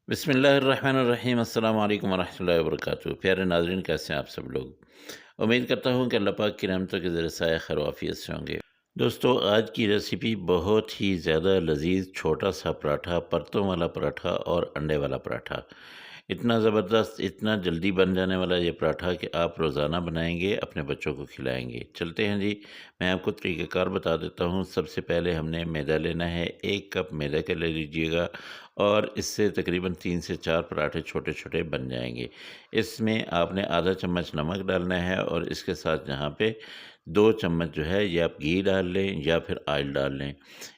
बिस्मिल्लाहिर्रहमानिर्रहीम अस्सलाम वालेकुम वरहमतुल्लाहि वबरकातुहू। प्यारे नाज़रीन, कैसे हैं आप सब लोग। उम्मीद करता हूँ कि अल्लाह पाक की रहमतों के ज़रिए साया खैर आफियत से होंगे। दोस्तों, आज की रेसिपी बहुत ही ज़्यादा लजीज छोटा सा पराठा, परतों वाला पराठा और अंडे वाला पराठा। इतना ज़बरदस्त, इतना जल्दी बन जाने वाला ये पराठा कि आप रोज़ाना बनाएंगे, अपने बच्चों को खिलाएंगे। चलते हैं जी, मैं आपको तरीक़ाकार बता देता हूँ। सबसे पहले हमने मैदा लेना है, 1 कप मैदा का ले लीजिएगा और इससे तकरीबन 3 से 4 पराठे छोटे-छोटे बन जाएँगे। इसमें आपने आधा चम्मच नमक डालना है और इसके साथ यहाँ पे 2 चम्मच जो है ये आप घी डाल लें या फिर ऑयल डाल लें।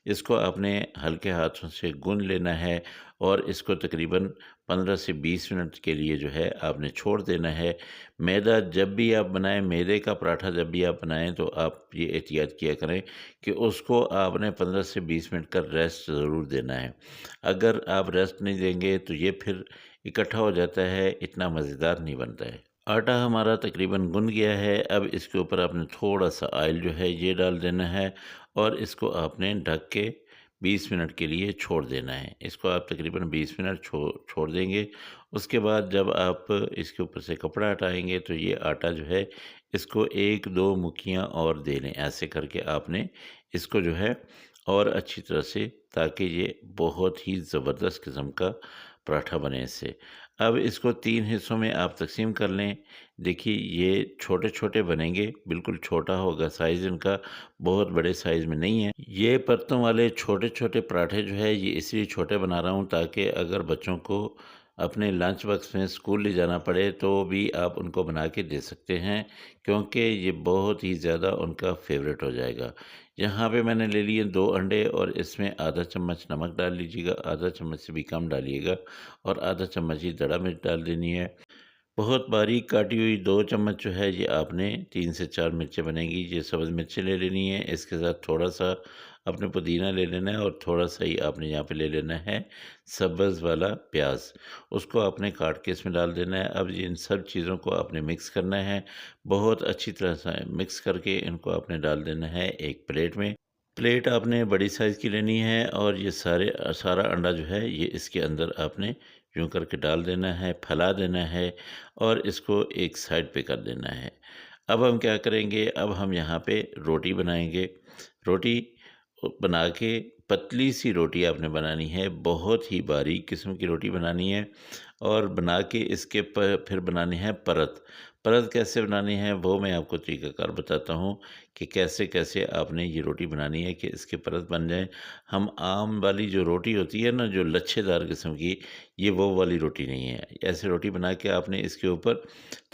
इसको आपने हल्के हाथों से गूँध लेना है और इसको तकरीबन 15 से 20 मिनट के लिए जो है आपने छोड़ देना है। मैदा जब भी आप बनाएँ, मैदे का पराठा जब भी आप बनाएँ तो आप ये एहतियात किया करें कि उसको आपने 15 से 20 मिनट का रेस्ट ज़रूर देना है। अगर आप रेस्ट नहीं देंगे तो ये फिर इकट्ठा हो जाता है, इतना मज़ेदार नहीं बनता है। आटा हमारा तकरीबन गुन गया है। अब इसके ऊपर आपने थोड़ा-सा ऑयल जो है ये डाल देना है और इसको आपने ढक के 20 मिनट के लिए छोड़ देना है। इसको आप तकरीबन 20 मिनट छोड़ देंगे। उसके बाद जब आप इसके ऊपर से कपड़ा हटाएँगे तो ये आटा जो है इसको 1-2 मुट्ठियाँ और दे लें। ऐसे करके आपने इसको जो है और अच्छी तरह से, ताकि ये बहुत ही ज़बरदस्त किस्म का पराठा बने इससे। अब इसको 3 हिस्सों में आप तक़सीम कर लें। देखिए, ये छोटे-छोटे बनेंगे, बिल्कुल छोटा होगा साइज़ इनका, बहुत बड़े साइज़ में नहीं है। ये परतों वाले छोटे-छोटे पराठे जो है ये इसलिए छोटे बना रहा हूँ ताकि अगर बच्चों को अपने लंच बॉक्स में स्कूल ले जाना पड़े तो भी आप उनको बना के दे सकते हैं, क्योंकि ये बहुत ही ज़्यादा उनका फ़ेवरेट हो जाएगा। यहाँ पे मैंने ले लिए 2 अंडे और इसमें आधा चम्मच नमक डाल लीजिएगा, आधा चम्मच से भी कम डालिएगा और आधा चम्मच ही दड़ा मिर्च डाल देनी है। बहुत बारीक काटी हुई 2 चम्मच जो है ये आपने 3 से 4 मिर्चें बनेंगी, ये सब्ज़ मिर्चें ले लेनी है। इसके साथ थोड़ा-सा आपने पुदीना ले लेना है और थोड़ा-सा ही आपने यहाँ पे ले लेना है सब्ज़ वाला प्याज़। उसको आपने काट के इसमें डाल देना है। अब इन सब चीज़ों को आपने मिक्स करना है, बहुत अच्छी तरह से मिक्स करके इनको आपने डाल देना है एक प्लेट में। प्लेट आपने बड़ी साइज़ की लेनी है और ये सारा अंडा जो है ये इसके अंदर आपने यूँ करके डाल देना है, फैला देना है और इसको एक साइड पे कर देना है। अब हम क्या करेंगे, अब हम यहाँ पे रोटी बनाएँगे। रोटी बना के, पतली सी रोटी आपने बनानी है, बहुत ही बारीक किस्म की रोटी बनानी है और बना के इसके फिर बनानी है परत। परत कैसे बनानी है वो मैं आपको तरीक़ाकार बताता हूँ कि कैसे-कैसे आपने ये रोटी बनानी है कि इसकी परत बन जाए। हम आम वाली जो रोटी होती है ना, जो लच्छेदार किस्म की, ये वो वाली रोटी नहीं है। ऐसे रोटी बना के आपने इसके ऊपर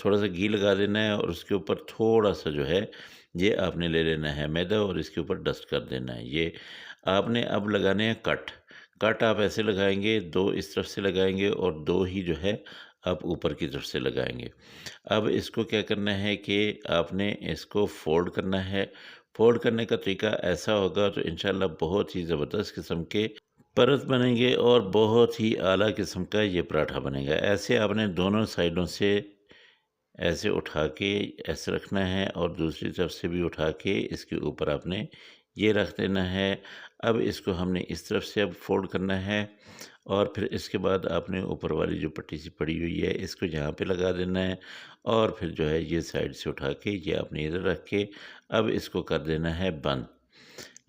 थोड़ा-सा घी लगा देना है और उसके ऊपर थोड़ा-सा जो है ये आपने ले लेना है मैदा और इसके ऊपर डस्ट कर देना है। ये आपने अब लगाने हैं कट। कट आप ऐसे लगाएँगे, 2 इस तरफ से लगाएँगे और 2 ही जो है आप ऊपर की तरफ से लगाएँगे। अब इसको क्या करना है कि आपने इसको फ़ोल्ड करना है। फ़ोल्ड करने का तरीका ऐसा होगा तो इंशाअल्लाह बहुत ही ज़बरदस्त किस्म के परत बनेंगे और बहुत ही आला किस्म का ये पराठा बनेगा। ऐसे आपने दोनों साइडों से ऐसे उठा के ऐसे रखना है और दूसरी तरफ से भी उठा के इसके ऊपर आपने ये रख देना है। अब इसको हमने इस तरफ से अब फ़ोल्ड करना है और फिर इसके बाद आपने ऊपर वाली जो पट्टी सी पड़ी हुई है इसको यहाँ पे लगा देना है और फिर जो है ये साइड से उठा के ये आपने इधर रख के अब इसको कर देना है बंद।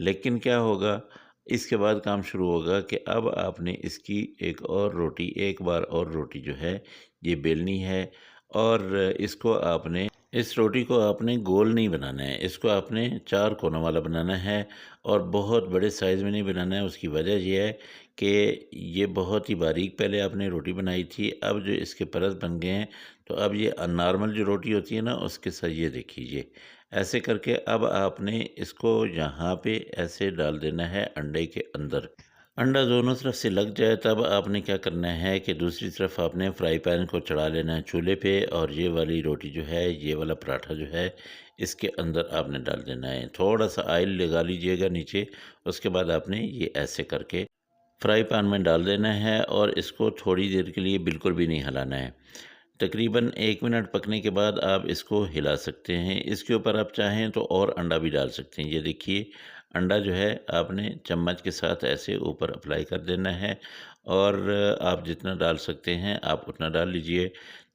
लेकिन क्या होगा, इसके बाद काम शुरू होगा कि अब आपने इसकी एक बार और रोटी जो है ये बेलनी है और इस रोटी को आपने गोल नहीं बनाना है, इसको आपने 4 कोनों वाला बनाना है और बहुत बड़े साइज़ में नहीं बनाना है। उसकी वजह ये है कि ये बहुत ही बारीक पहले आपने रोटी बनाई थी, अब जो इसके परत बन गए हैं तो अब ये नॉर्मल जो रोटी होती है ना उसके साथ ये देखिए ये ऐसे करके अब आपने इसको यहाँ पे ऐसे डाल देना है अंडे के अंदर। अंडा दोनों तरफ से लग जाए तब आपने क्या करना है कि दूसरी तरफ आपने फ्राई पैन को चढ़ा लेना है चूल्हे पे और ये वाली रोटी जो है, ये वाला पराठा जो है इसके अंदर आपने डाल देना है। थोड़ा-सा ऑयल लगा लीजिएगा नीचे, उसके बाद आपने ये ऐसे करके फ्राई पैन में डाल देना है और इसको थोड़ी देर के लिए बिल्कुल भी नहीं हिलाना है। तकरीबन 1 मिनट पकने के बाद आप इसको हिला सकते हैं। इसके ऊपर आप चाहें तो और अंडा भी डाल सकते हैं। ये देखिए, अंडा जो है आपने चम्मच के साथ ऐसे ऊपर अप्लाई कर देना है और आप जितना डाल सकते हैं आप उतना डाल लीजिए।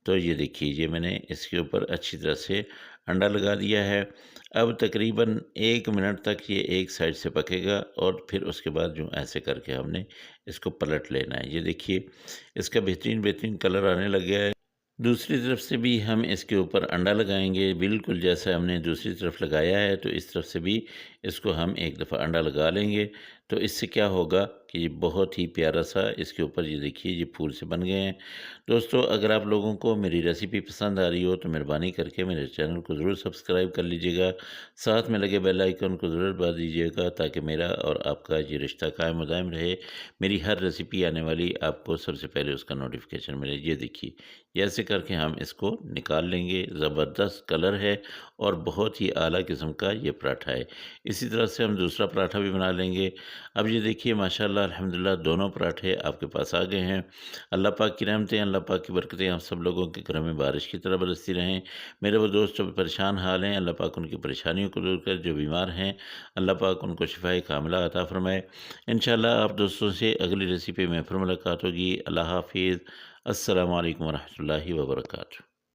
तो ये देखिए, ये मैंने इसके ऊपर अच्छी तरह से अंडा लगा दिया है। अब तकरीबन 1 मिनट तक ये एक साइड से पकेगा और फिर उसके बाद यूँ ऐसे करके हमने इसको पलट लेना है। ये देखिए, इसका बेहतरीन कलर आने लग गया है। दूसरी तरफ से भी हम इसके ऊपर अंडा लगाएँगे, बिल्कुल जैसा हमने दूसरी तरफ लगाया है, तो इस तरफ से भी इसको हम एक दफ़ा अंडा लगा लेंगे। तो इससे क्या होगा कि ये बहुत ही प्यारा-सा इसके ऊपर ये देखिए ये फूल से बन गए हैं। दोस्तों, अगर आप लोगों को मेरी रेसिपी पसंद आ रही हो तो मेहरबानी करके मेरे चैनल को ज़रूर सब्सक्राइब कर लीजिएगा। साथ में लगे बेल आइकन को ज़रूर दबा दीजिएगा ताकि मेरा और आपका ये रिश्ता कायम व दायम रहे। मेरी हर रेसिपी आने वाली आपको सबसे पहले उसका नोटिफ़िकेशन मिले। ये देखिए, ये ऐसे करके हम इसको निकाल लेंगे। ज़बरदस्त कलर है और बहुत ही आला किस्म का ये पराठा है। इसी तरह से हम दूसरा पराठा भी बना लेंगे। अब ये देखिए, माशाल्लाह अल्हम्दुलिल्लाह दोनों पराठे आपके पास आ गए हैं। अल्लाह पाक की रहमतें, अल्लाह पाक की बरकतें आप सब लोगों के घरों में बारिश की तरह बरसती रहें। मेरे वो दोस्त जो परेशान हाल हैं, अल्लाह पाक उनकी परेशानियों को दूर कर, जो बीमार हैं अल्लाह पाक उनको शिफ़ाए कामिला अता फ़रमाए। इंशाअल्लाह आप दोस्तों से अगली रेसिपी में फिर मुलाकात होगी। अल्लाह हाफ़िज़। अस्सलामु अलैकुम व रहमतुल्लाहि व बरकातुहू।